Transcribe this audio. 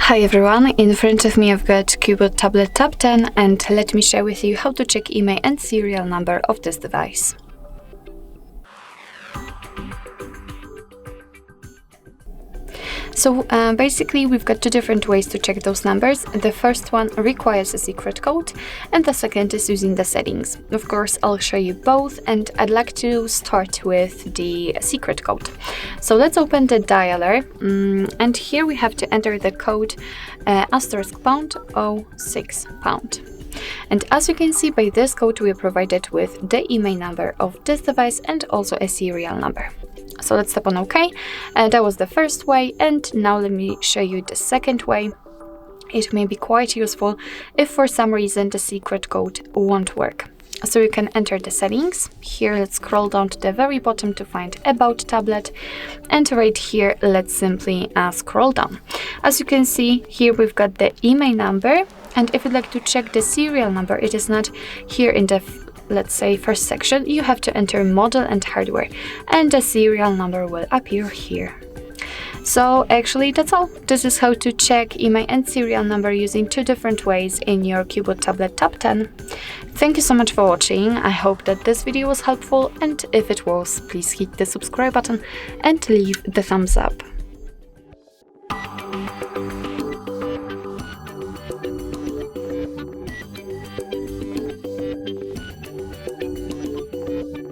Hi everyone, in front of me I've got CUBOT Tablet Tab 10 and let me share with you how to check IMEI and serial number of this device. So basically we've got two different ways to check those numbers. The first one requires a secret code and the second is using the settings. Of course, I'll show you both and I'd like to start with the secret code. So let's open the dialer and here we have to enter the code *##06#. And as you can see, by this code we are provided with the IMEI number of this device and also a serial number. So let's tap on OK. That was the first way, and now let me show you the second way. It may be quite useful if for some reason the secret code won't work. So you can enter the settings. Here let's scroll down to the very bottom to find About Tablet, and right here let's simply scroll down. As you can see, here we've got the IMEI number, and if you'd like to check the serial number, it is not here in the let's say first section. You have to enter model and hardware, and the serial number will appear here. So actually that's all. This is how to check IMEI and serial number using two different ways in your CUBOT Tablet Tab 10. Thank you so much for watching. I hope that this video was helpful, and if it was, please hit the subscribe button and leave the thumbs up.